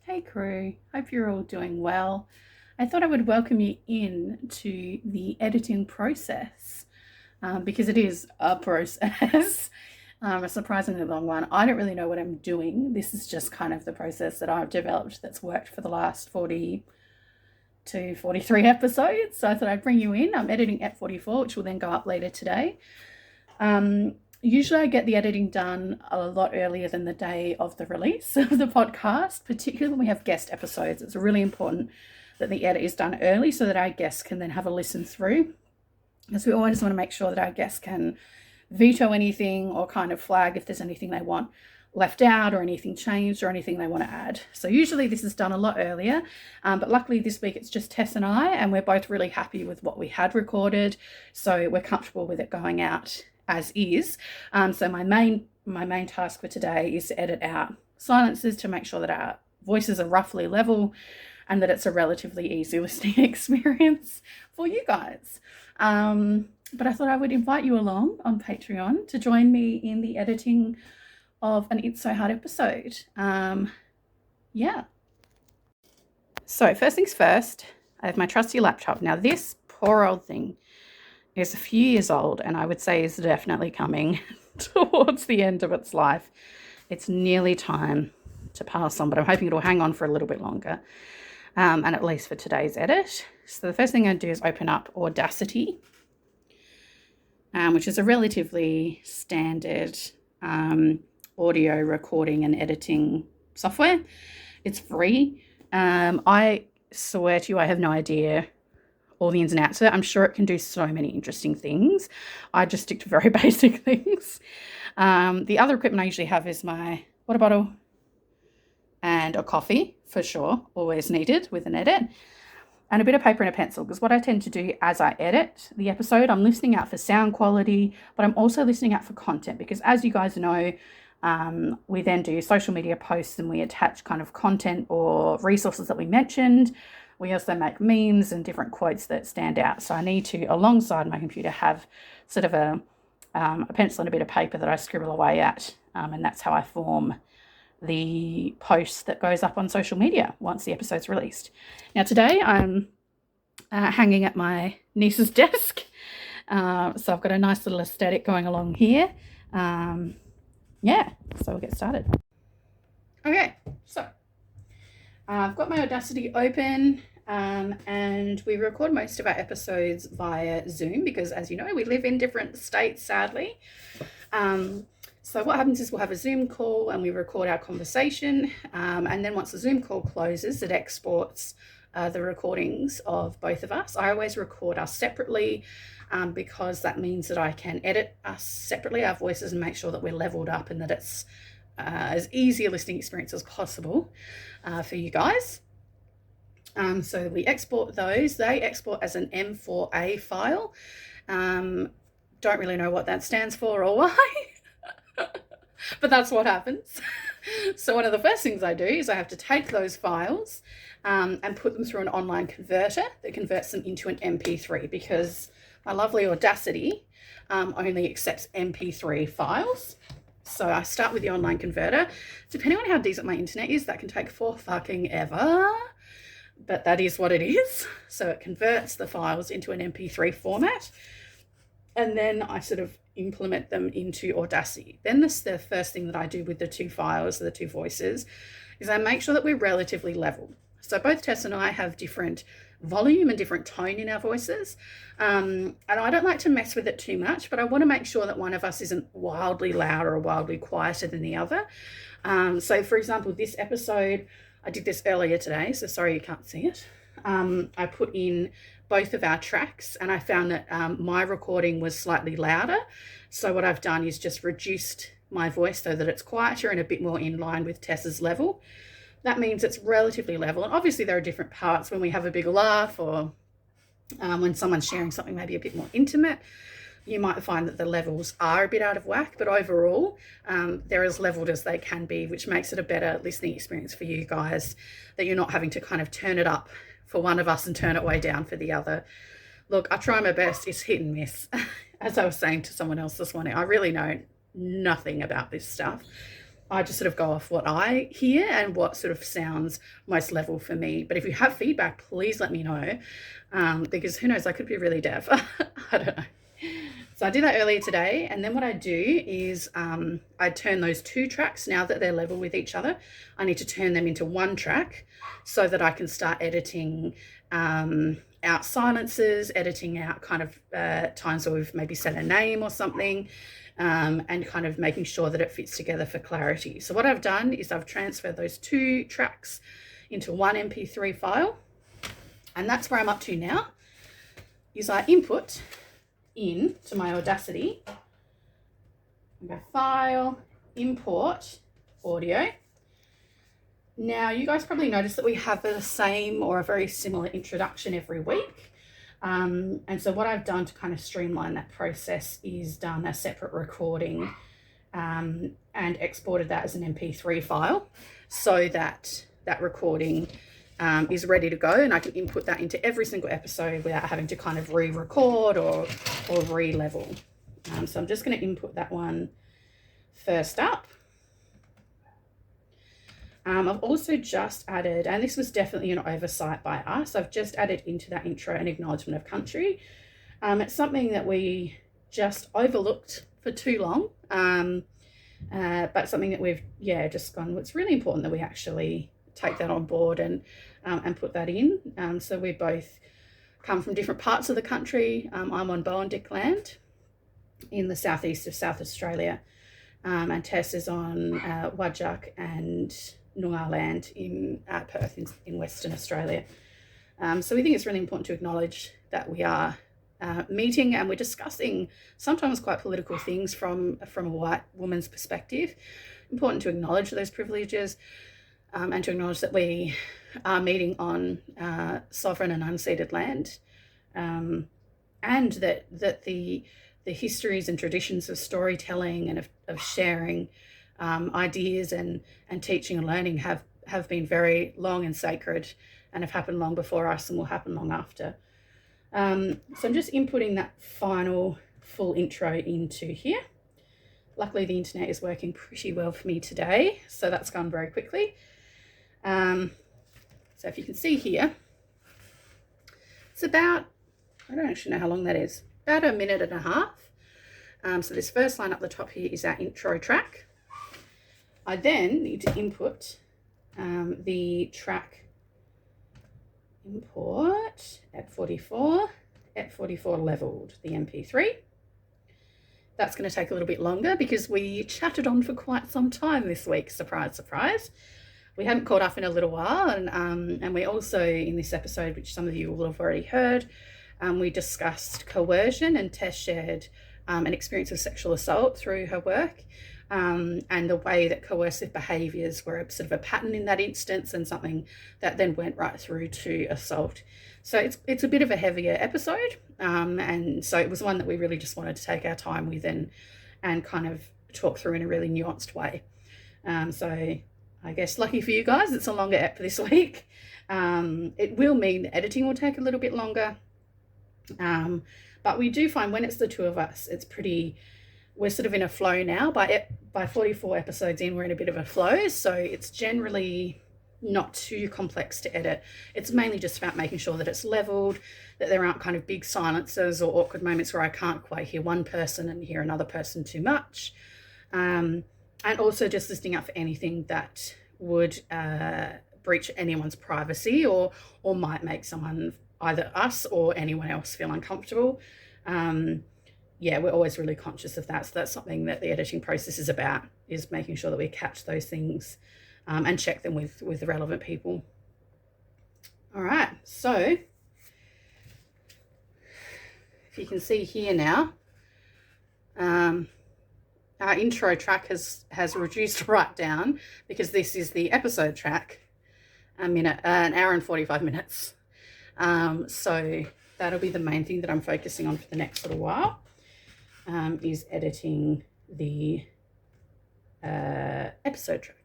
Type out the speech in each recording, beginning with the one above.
Hey crew, hope you're all doing well. I thought I would welcome you in to the editing process because it is a process, a surprisingly long one. I don't really know what I'm doing. This is just kind of the process that I've developed that's worked for the last 40 to 43 episodes. So I thought I'd bring you in. I'm editing at 44, which will then go up later today. Usually I get the editing done a lot earlier than the day of the release of the podcast, particularly when we have guest episodes. It's really important that the edit is done early so that our guests can then have a listen through, because we always want to make sure that our guests can veto anything or kind of flag if there's anything they want left out or anything changed or anything they want to add. So usually this is done a lot earlier, but luckily this week it's just Tess and I, and we're both really happy with what we had recorded, so we're comfortable with it going out as is. So my main task for today is to edit out silences to make sure that our voices are roughly level and that it's a relatively easy listening experience for you guys. But I thought I would invite you along on Patreon to join me in the editing of an It's So Hard episode. Yeah. So first things first, I have my trusty laptop. Now this poor old thing is a few years old and I would say is definitely coming towards the end of its life. It's nearly time to pass on, but I'm hoping it'll hang on for a little bit longer, and at least for today's edit. So the first thing I do is open up Audacity, which is a relatively standard audio recording and editing software. It's free. I swear to you, I have no idea all the ins and outs of it. I'm sure it can do so many interesting things. I just stick to very basic things. The other equipment I usually have is my water bottle and a coffee, for sure, always needed with an edit, and a bit of paper and a pencil, because what I tend to do as I edit the episode, I'm listening out for sound quality, but I'm also listening out for content, because as you guys know, we then do social media posts and we attach kind of content or resources that we mentioned. We also make memes and different quotes that stand out. So I need to, alongside my computer, have sort of a pencil and a bit of paper that I scribble away at. And that's how I form the post that goes up on social media once the episode's released. Now today I'm hanging at my niece's desk. So I've got a nice little aesthetic going along here. Yeah, so we'll get started. Okay, so I've got my Audacity open, and we record most of our episodes via Zoom because, as you know, we live in different states, sadly. So what happens is we'll have a Zoom call and we record our conversation, and then once the Zoom call closes, it exports the recordings of both of us. I always record us separately because that means that I can edit us separately, our voices, and make sure that we're leveled up and that it's as easy a listening experience as possible for you guys. So we export those. They export as an M4A file. Don't really know what that stands for or why, but that's what happens. So one of the first things I do is I have to take those files and put them through an online converter that converts them into an MP3, because my lovely Audacity only accepts MP3 files. So I start with the online converter. Depending on how decent my internet is, that can take for fucking ever, but that is what it is. So it converts the files into an MP3 format, and then I sort of implement them into Audacity. Then the first thing that I do with the two files, the two voices, is I make sure that we're relatively level. So both Tess and I have different volume and different tone in our voices, and I don't like to mess with it too much, but I want to make sure that one of us isn't wildly louder or wildly quieter than the other. So for example, this episode, I did this earlier today, so sorry you can't see it. I put in both of our tracks and I found that my recording was slightly louder, so what I've done is just reduced my voice so that it's quieter and a bit more in line with Tess's level. That means it's relatively level, and obviously there are different parts when we have a big laugh or when someone's sharing something maybe a bit more intimate. You might find that the levels are a bit out of whack, but overall they're as leveled as they can be, which makes it a better listening experience for you guys, that you're not having to kind of turn it up for one of us and turn it way down for the other. Look, I try my best. It's hit and miss. As I was saying to someone else this morning, I really know nothing about this stuff. I just sort of go off what I hear and what sort of sounds most level for me. But if you have feedback, please let me know, because who knows, I could be really deaf. I don't know. So I did that earlier today, and then what I do is I turn those 2 tracks, now that they're level with each other, I need to turn them into 1 track so that I can start editing out silences, editing out kind of times where we've maybe said a name or something, and kind of making sure that it fits together for clarity. So what I've done is I've transferred those 2 tracks into 1 MP3 file, and that's where I'm up to now, is I input into my Audacity, go File, Import, Audio. Now, you guys probably noticed that we have the same or a very similar introduction every week. And so what I've done to kind of streamline that process is done a separate recording and exported that as an MP3 file so that that recording is ready to go, and I can input that into every single episode without having to kind of re-record or re-level. So I'm just going to input that one first up. I've also just added, and this was definitely an oversight by us, I've just added into that intro an acknowledgement of country. It's something that we just overlooked for too long, but something that we've, just gone, it's really important that we actually take that on board and put that in. So we both come from different parts of the country. I'm on Bowen Dick land in the southeast of South Australia, and Tess is on Whadjuk and Noongar land in Perth in Western Australia. So we think it's really important to acknowledge that we are meeting and we're discussing sometimes quite political things from a white woman's perspective. Important to acknowledge those privileges, and to acknowledge that we are meeting on sovereign and unceded land, and that the histories and traditions of storytelling and of sharing ideas and teaching and learning have been very long and sacred and have happened long before us and will happen long after. So I'm just inputting that final full intro into here. Luckily, the internet is working pretty well for me today, so that's gone very quickly. So if you can see here, it's about, I don't actually know how long that is, about 1.5 minutes. So this first line up the top here is our intro track. I then need to input the track import at 44 leveled, the MP3. That's going to take a little bit longer because we chatted on for quite some time this week. Surprise, surprise. We hadn't caught up in a little while, and we also, in this episode, which some of you will have already heard, we discussed coercion, and Tess shared an experience of sexual assault through her work, and the way that coercive behaviours were sort of a pattern in that instance and something that then went right through to assault. So it's a bit of a heavier episode, and so it was one that we really just wanted to take our time with and kind of talk through in a really nuanced way. So I guess lucky for you guys, it's a longer ep this week. It will mean the editing will take a little bit longer, but we do find when it's the two of us, we're sort of in a flow now. By 44 episodes in, we're in a bit of a flow, so it's generally not too complex to edit. It's mainly just about making sure that it's leveled, that there aren't kind of big silences or awkward moments where I can't quite hear one person and hear another person too much. And also just listening out for anything that would breach anyone's privacy or might make someone, either us or anyone else, feel uncomfortable. We're always really conscious of that. So that's something that the editing process is about, is making sure that we catch those things and check them with the relevant people. All right, so if you can see here now, our intro track has reduced right down because this is the episode track, an hour and 45 minutes. So that'll be the main thing that I'm focusing on for the next little while, is editing the episode track.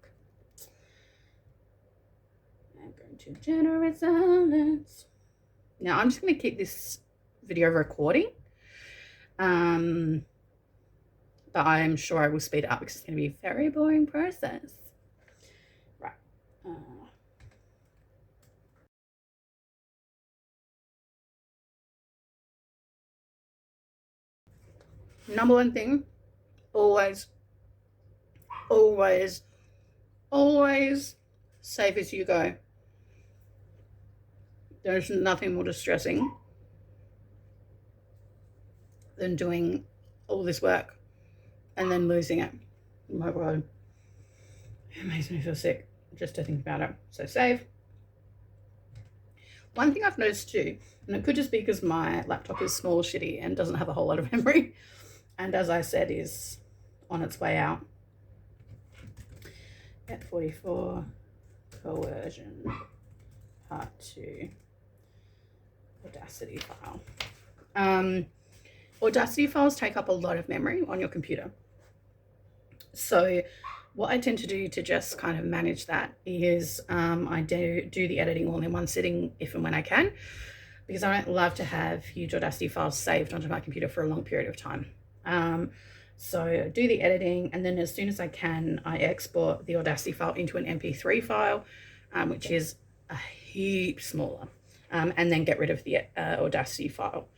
I'm going to generate silence. Now I'm just going to keep this video recording. but I'm sure I will speed it up because it's going to be a very boring process. Right. Number one thing, always, always, always save as you go. There's nothing more distressing than doing all this work and then losing it. Oh my God. It makes me feel sick just to think about it. So save. One thing I've noticed too, and it could just be because my laptop is small, shitty, and doesn't have a whole lot of memory, and as I said, is on its way out. At 44, coercion, part 2, Audacity file. Audacity files take up a lot of memory on your computer. So what I tend to do to just kind of manage that is I do the editing all in one sitting if and when I can, because I don't love to have huge Audacity files saved onto my computer for a long period of time. So I do the editing, and then as soon as I can, I export the Audacity file into an MP3 file, which is a heap smaller, and then get rid of the Audacity file.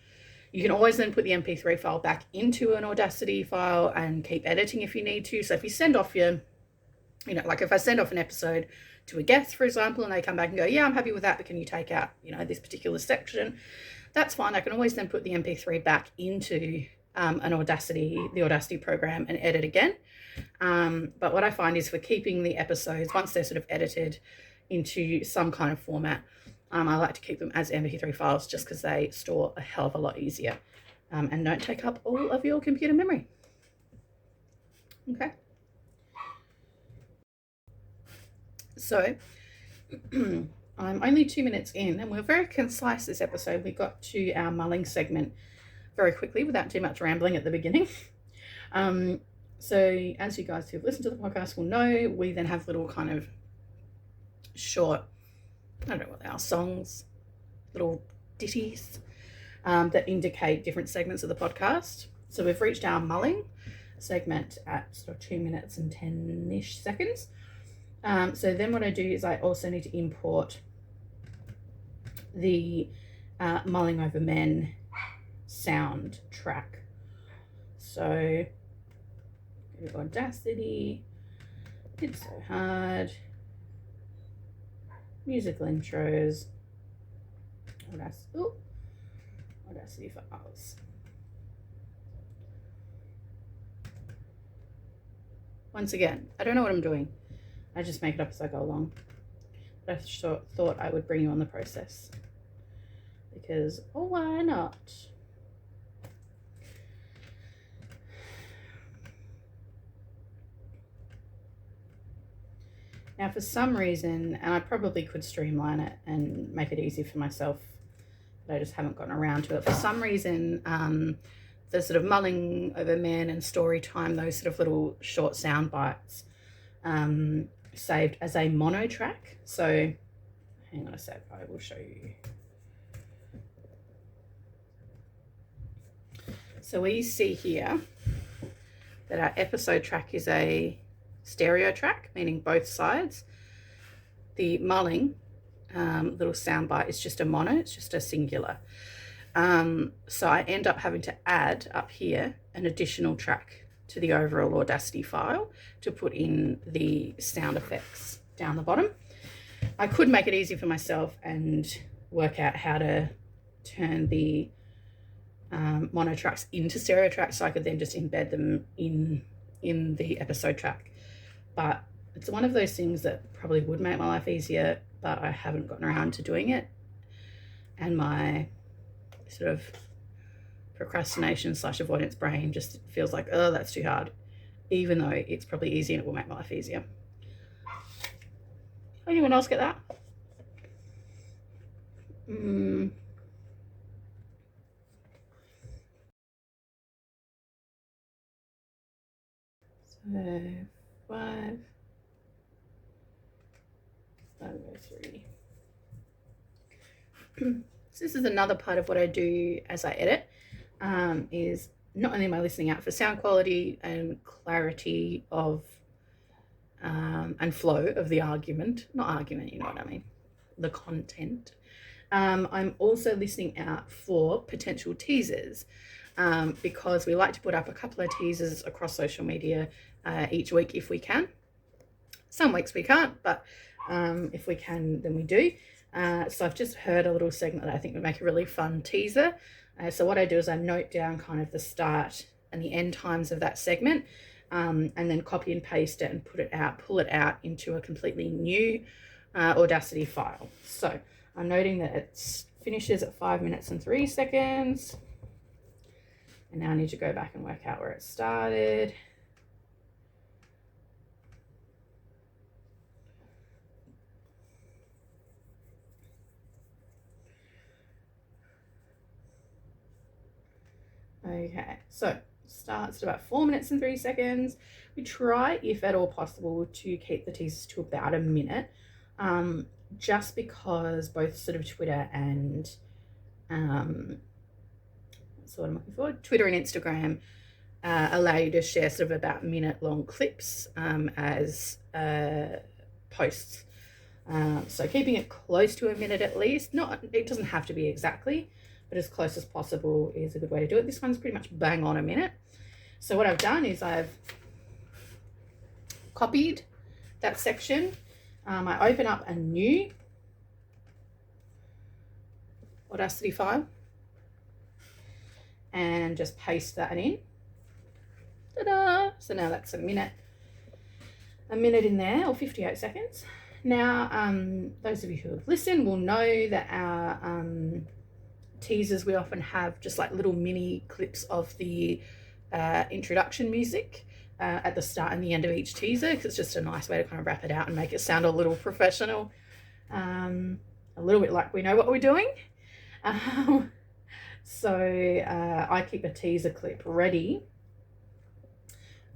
You can always then put the MP3 file back into an Audacity file and keep editing if you need to. So if you send off your, like if I send off an episode to a guest, for example, and they come back and go, yeah, I'm happy with that, but can you take out, this particular section? That's fine. I can always then put the MP3 back into the Audacity program and edit again. But what I find is for keeping the episodes, once they're sort of edited into some kind of format, I like to keep them as MP3 files just because they store a hell of a lot easier and don't take up all of your computer memory. Okay. So I'm only 2 minutes in, and we're very concise this episode. We got to our mulling segment very quickly without too much rambling at the beginning. So as you guys who've listened to the podcast will know, we then have little kind of short, I don't know what they are, songs, little ditties that indicate different segments of the podcast. So we've reached our mulling segment at sort of 2 minutes and 10-ish seconds. So then what I do is I also need to import the Mulling Over Men sound track. So Audacity, It's So Hard, musical intros, Audacity files. Once again, I don't know what I'm doing. I just make it up as I go along. But I thought I would bring you on the process. Because, why not? Now, for some reason, and I probably could streamline it and make it easy for myself, but I just haven't gotten around to it. For some reason, the sort of Mulling Over Men and story time, those sort of little short sound bites, saved as a mono track. So, hang on a sec, I will show you. So we see here that our episode track is a stereo track, meaning both sides. The mulling little soundbite is just a mono, it's just a singular. So I end up having to add up here an additional track to the overall Audacity file to put in the sound effects down the bottom. I could make it easy for myself and work out how to turn the mono tracks into stereo tracks, so I could then just embed them in the episode track. But it's one of those things that probably would make my life easier, but I haven't gotten around to doing it. And my sort of procrastination / avoidance brain just feels like, oh, that's too hard, even though it's probably easy and it will make my life easier. Anyone else get that? So 503. So this is another part of what I do as I edit, is not only am I listening out for sound quality and clarity of and flow of the argument, not argument, you know what I mean, the content. I'm also listening out for potential teasers, because we like to put up a couple of teasers across social media each week if we can. Some weeks we can't, but if we can, then we do. So I've just heard a little segment that I think would make a really fun teaser. So what I do is I note down kind of the start and the end times of that segment, and then copy and paste it and pull it out into a completely new Audacity file. So I'm noting that it finishes at 5 minutes and 3 seconds. And now I need to go back and work out where it started. Okay, so starts at about 4 minutes and 3 seconds. We try, if at all possible, to keep the teasers to about a minute, just because both sort of Twitter and that's what I'm looking for, Twitter and Instagram allow you to share sort of about minute-long clips as posts. So keeping it close to a minute at least. It doesn't have to be exactly, but as close as possible is a good way to do it. This one's pretty much bang on a minute. So what I've done is I've copied that section. I open up a new Audacity file and just paste that in. Ta-da! So now that's a minute in there, or 58 seconds. Now, those of you who have listened will know that our teasers, we often have just like little mini clips of the introduction music at the start and the end of each teaser, because it's just a nice way to kind of wrap it out and make it sound a little professional, a little bit like we know what we're doing. So I keep a teaser clip ready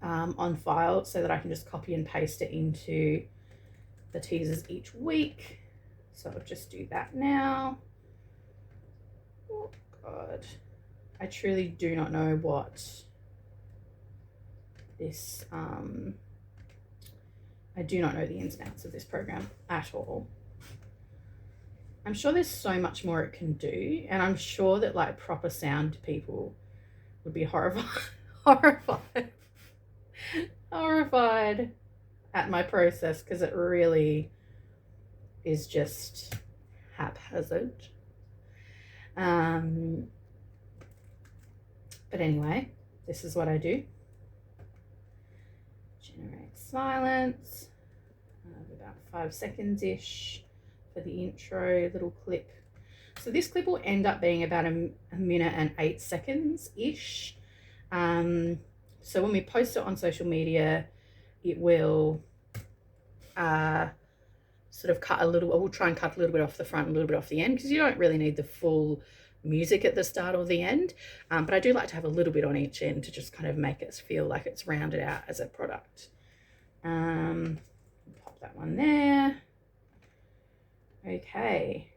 on file so that I can just copy and paste it into the teasers each week. So I'll just do that now. Oh God, I truly do not know what this, I do not know the ins and outs of this program at all. I'm sure there's so much more it can do, and I'm sure that like proper sound people would be horrified at my process, because it really is just haphazard. But anyway, this is what I do. Generate silence, about 5 seconds-ish for the intro little clip. So this clip will end up being about a minute and 8 seconds-ish. So when we post it on social media, it will sort of cut a little, we'll try and cut a little bit off the front, a little bit off the end, because you don't really need the full music at the start or the end. But I do like to have a little bit on each end to just kind of make it feel like it's rounded out as a product. Pop that one there. Okay.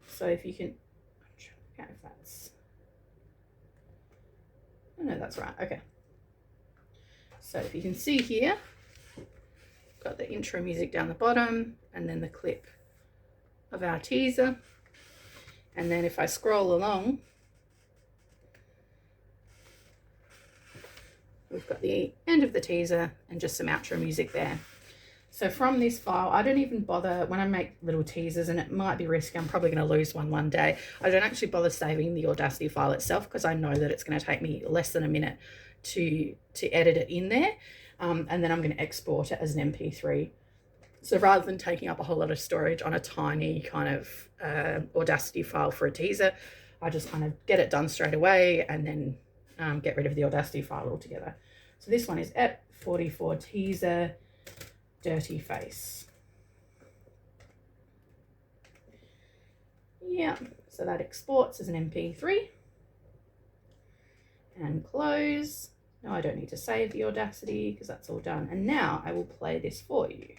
So if you can, I'm trying to figure out if that's, oh no, that's right, okay. So if you can see here, got the intro music down the bottom and then the clip of our teaser. And then if I scroll along, we've got the end of the teaser and just some outro music there. So from this file, I don't even bother, when I make little teasers, and it might be risky, I'm probably going to lose one day, I don't actually bother saving the Audacity file itself, because I know that it's going to take me less than a minute to edit it in there, and then I'm going to export it as an MP3. So rather than taking up a whole lot of storage on a tiny kind of Audacity file for a teaser, I just kind of get it done straight away and then get rid of the Audacity file altogether. So this one is Ep 44 teaser, dirty face. Yeah, so that exports as an MP3 and close. Now I don't need to save the Audacity because that's all done. And now I will play this for you.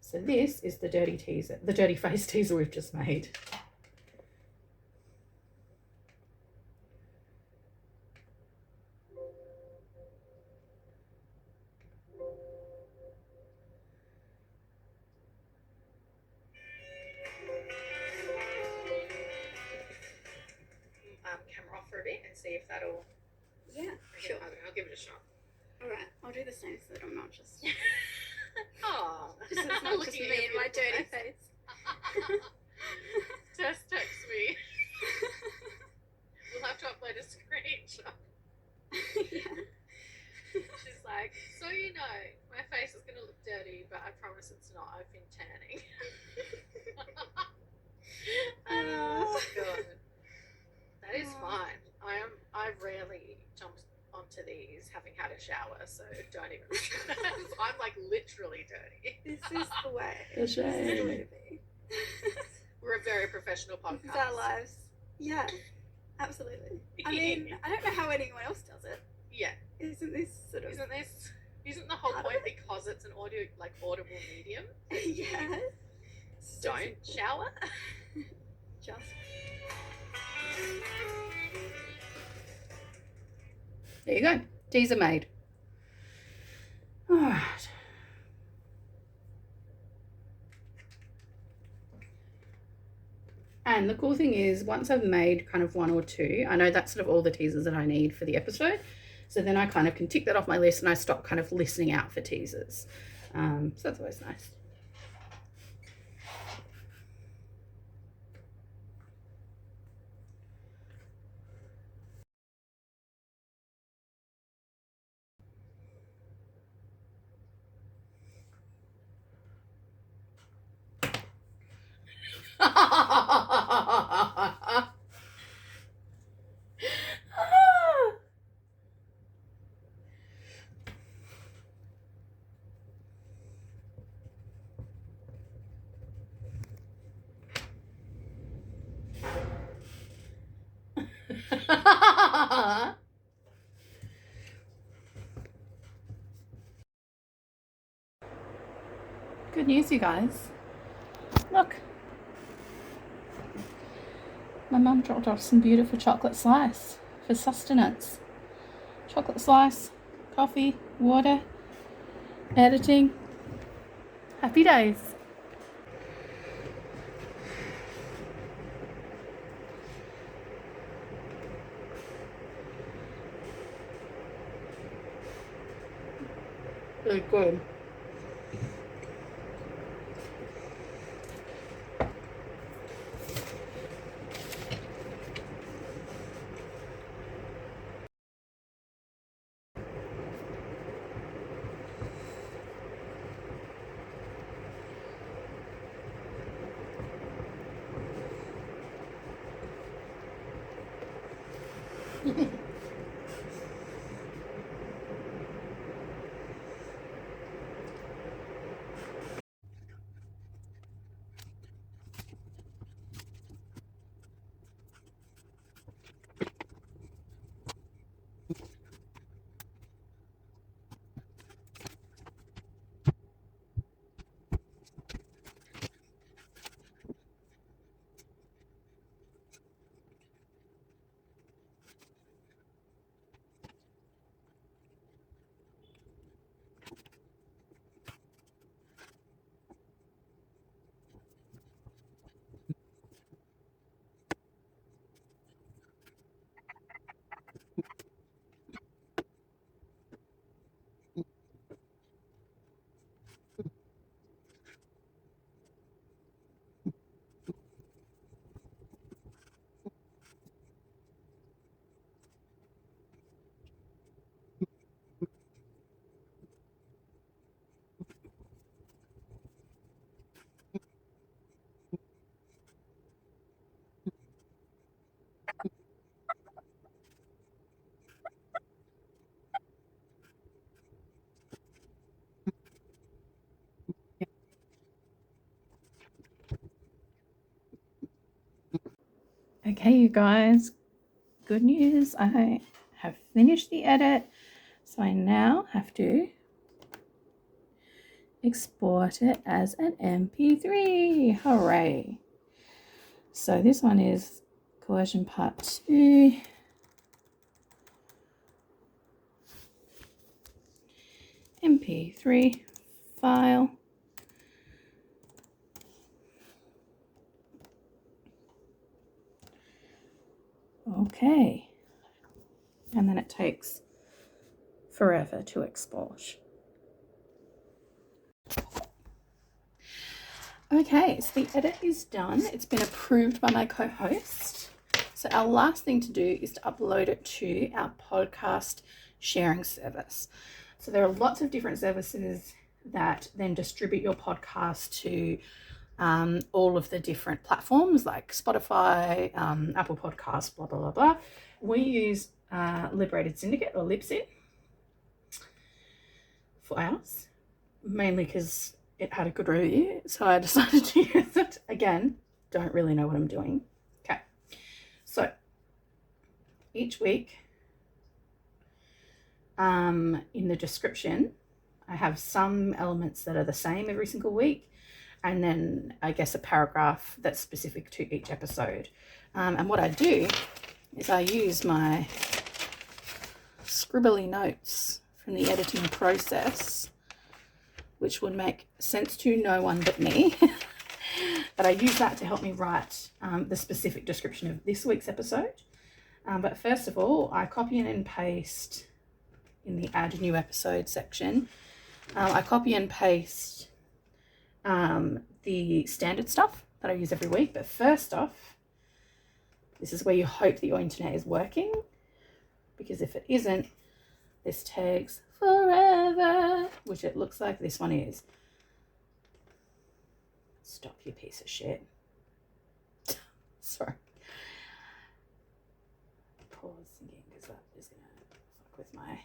So this is the dirty face teaser we've just made. that'll... Yeah, sure. I'll give it a shot. Alright, I'll do the same so that I'm not just... Oh, just so it's not just me and my dirty face. Tess texts me. We'll have to upload a screenshot. Yeah. She's like, so you know, my face is going to look dirty, but I promise it's not. I've been tanning. Oh, God. That is fine. I rarely jump onto these having had a shower, so don't even stress. I'm like literally dirty. This is the way. This is the way to be. We're a very professional podcast. This is our lives. Yeah, absolutely. I mean, I don't know how anyone else does it. Yeah. Isn't this sort of... Isn't the whole point because it's an audio, like, audible medium? Yeah. Don't shower. Just. There you go. Teas are made. All right. And the cool thing is, once I've made kind of one or two, I know that's sort of all the teasers that I need for the episode. So then I kind of can tick that off my list and I stop kind of listening out for teasers. So that's always nice. Good news, you guys. Look. My mum dropped off some beautiful chocolate slice for sustenance. Chocolate slice, coffee, water, editing. Happy days. Really good. Okay, you guys, good news. I have finished the edit, so I now have to export it as an MP3. Hooray. So this one is coercion part 2. MP3 file. Okay. and then it takes forever to export. Okay, so the edit is done. It's been approved by my co-host. So our last thing to do is to upload it to our podcast sharing service. So there are lots of different services that then distribute your podcast to all of the different platforms like Spotify, Apple Podcasts, blah, blah, blah, blah. We use Liberated Syndicate or Libsyn for ours, mainly because it had a good review, so I decided to use it. Again, don't really know what I'm doing. Okay, so each week in the description, I have some elements that are the same every single week, and then I guess a paragraph that's specific to each episode. And what I do is I use my scribbly notes from the editing process, which would make sense to no one but me. But I use that to help me write the specific description of this week's episode. But first of all, I copy and paste in the add new episode section. I copy and paste the standard stuff that I use every week. But first off, this is where you hope that your internet is working, because if it isn't, this takes forever, which it looks like this one is. Stop, you piece of shit. Sorry. Pause again, because that is going to fuck with my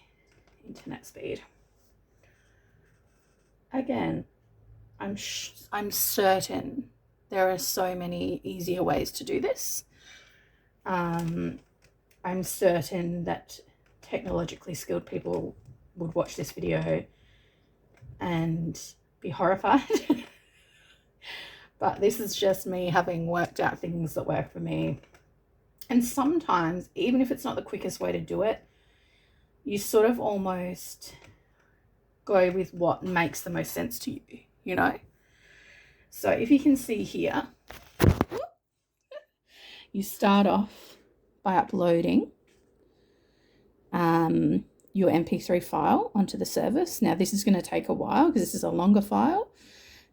internet speed. Again, I'm certain there are so many easier ways to do this. I'm certain that technologically skilled people would watch this video and be horrified. But this is just me having worked out things that work for me. And sometimes, even if it's not the quickest way to do it, you sort of almost go with what makes the most sense to you, you know? So if you can see here, you start off by uploading your MP3 file onto the service. Now this is going to take a while because this is a longer file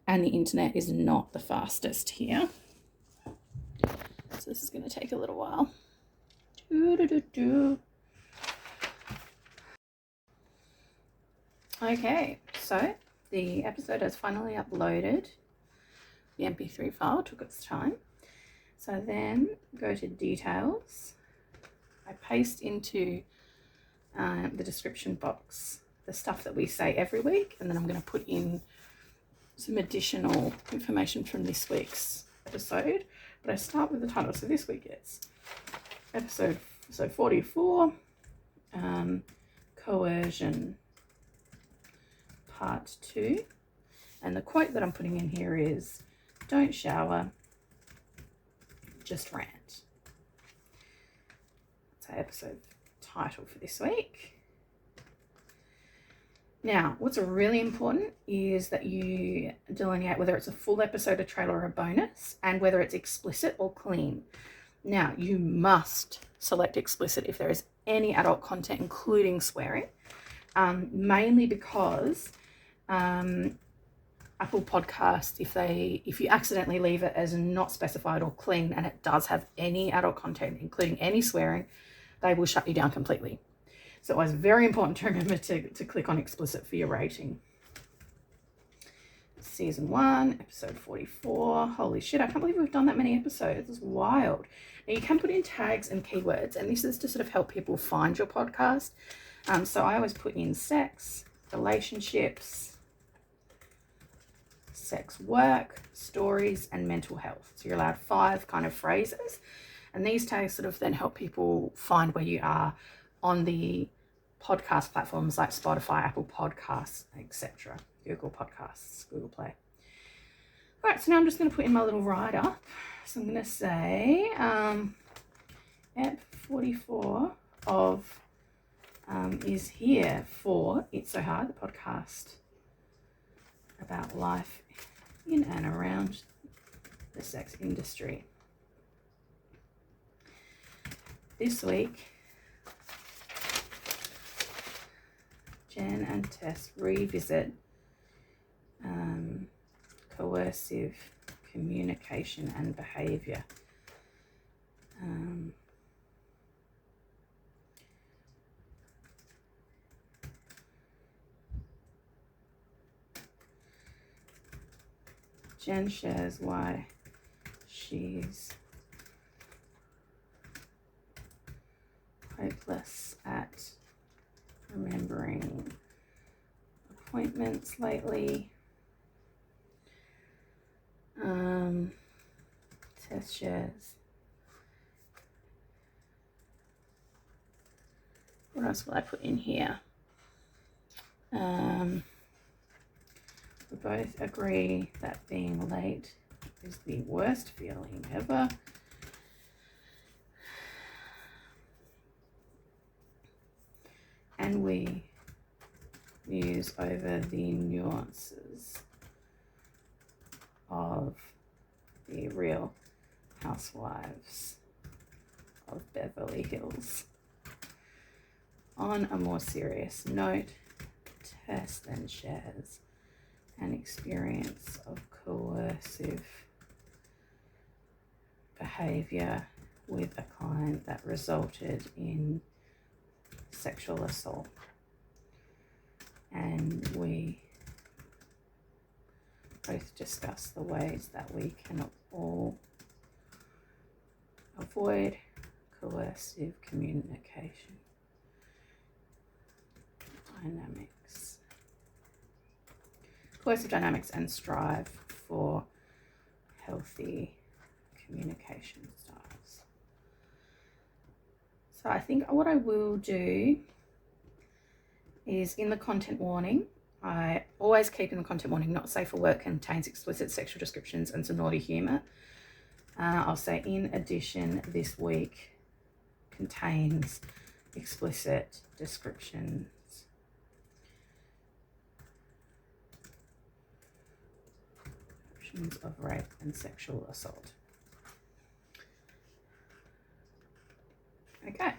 and the internet is not the fastest here. So this is going to take a little while. Okay, so the episode has finally uploaded. The MP3 file took its time. So then go to details. I paste into the description box the stuff that we say every week, and then I'm going to put in some additional information from this week's episode. But I start with the title. So this week it's episode 44, Coercion Part 2. And the quote that I'm putting in here is, "Don't shower, just rant." That's our episode title for this week. Now, what's really important is that you delineate whether it's a full episode, a trailer, or a bonus, and whether it's explicit or clean. Now, you must select explicit if there is any adult content, including swearing, mainly because Apple Podcasts, if you accidentally leave it as not specified or clean and it does have any adult content, including any swearing, they will shut you down completely. So it was very important to remember to click on explicit for your rating. Season 1, episode 44. Holy shit, I can't believe we've done that many episodes. It's wild. Now you can put in tags and keywords, and this is to sort of help people find your podcast. So I always put in sex, relationships, sex work, stories, and mental health. So you're allowed 5 kind of phrases. And these tags sort of then help people find where you are on the podcast platforms like Spotify, Apple Podcasts, etc. Google Podcasts, Google Play. All right, so now I'm just going to put in my little write-up. So I'm going to say Ep 44 of is here for It's So Hard, the podcast about life in and around the sex industry. This week, Jenn and Tess revisit coercive communication and behaviour. Jenn shares why she's hopeless at remembering appointments lately. Tess shares. What else will I put in here? We both agree that being late is the worst feeling ever. And we muse over the nuances of the Real Housewives of Beverly Hills. On a more serious note, Tess then shares an experience of coercive behaviour with a client that resulted in sexual assault. And we both discuss the ways that we can all avoid coercive communication dynamics. Coercive dynamics and strive for healthy communication styles. So I think what I will do is in the content warning, I always keep in the content warning, not safe for work contains explicit sexual descriptions and some naughty humour. I'll say in addition this week contains explicit descriptions of rape and sexual assault. Okay.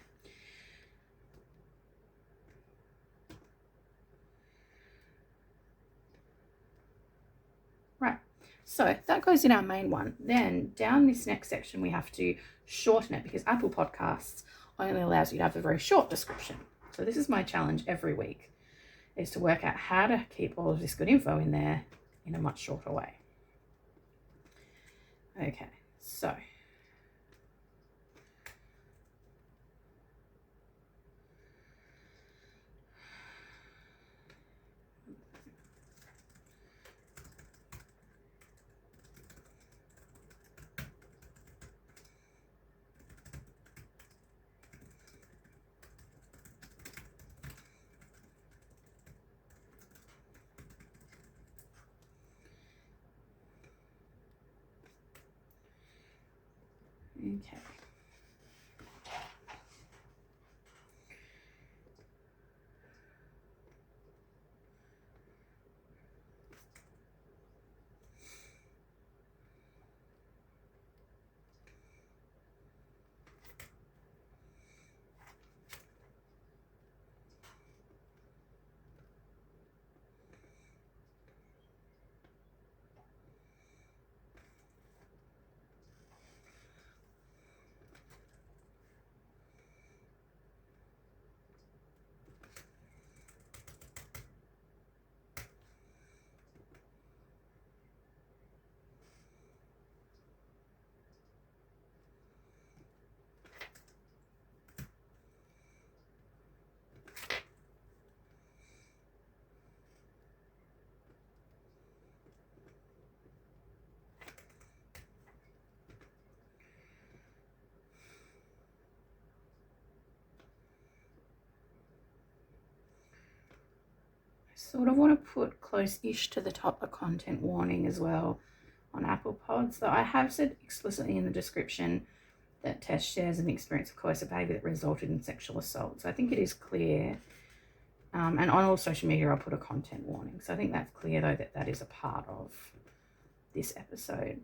Right. So that goes in our main one. Then down this next section, we have to shorten it because Apple Podcasts only allows you to have a very short description. So this is my challenge every week, is to work out how to keep all of this good info in there in a much shorter way. Okay, so okay. Sort of want to put close-ish to the top a content warning as well on Apple Pods. So I have said explicitly in the description that Tess shares an experience of coercive behaviour that resulted in sexual assault. So I think it is clear. And on all social media, I'll put a content warning. So I think that's clear, though, that that is a part of this episode.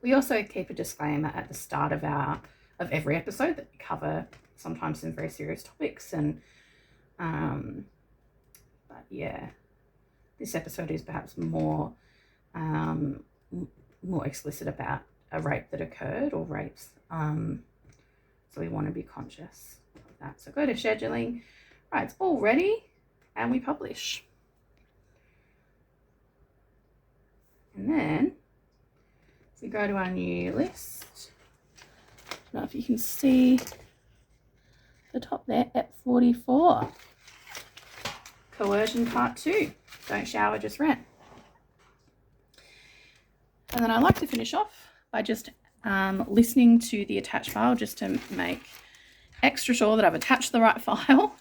We also keep a disclaimer at the start of every episode that we cover sometimes some very serious topics, and But yeah, this episode is perhaps more more explicit about a rape that occurred or rapes. So we want to be conscious of that. So go to scheduling. Right, it's all ready, and we publish. And then if we go to our new list, now if you can see the top there at 44, coercion part 2, don't shower, just rent. And then I like to finish off by just listening to the attached file just to make extra sure that I've attached the right file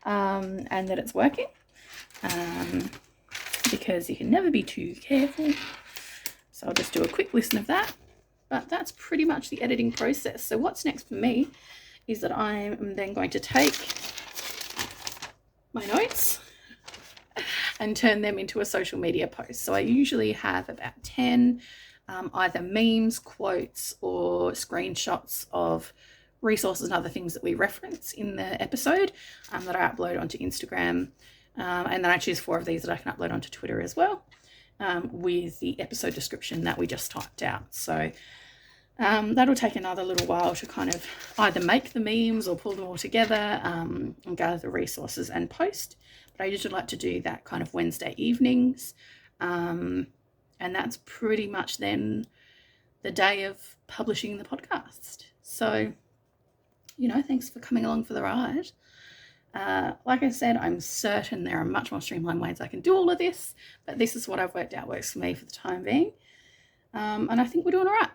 and that it's working, because you can never be too careful. So I'll just do a quick listen of that. But that's pretty much the editing process. So what's next for me is that I'm then going to take my notes and turn them into a social media post. So I usually have about 10 either memes, quotes, or screenshots of resources and other things that we reference in the episode that I upload onto Instagram. And then I choose 4 of these that I can upload onto Twitter as well, with the episode description that we just typed out. So that'll take another little while to kind of either make the memes or pull them all together and gather the resources and post. But I usually like to do that kind of Wednesday evenings. And that's pretty much then the day of publishing the podcast. So, thanks for coming along for the ride. Like I said, I'm certain there are much more streamlined ways I can do all of this, but this is what I've worked out works for me for the time being. And I think we're doing all right.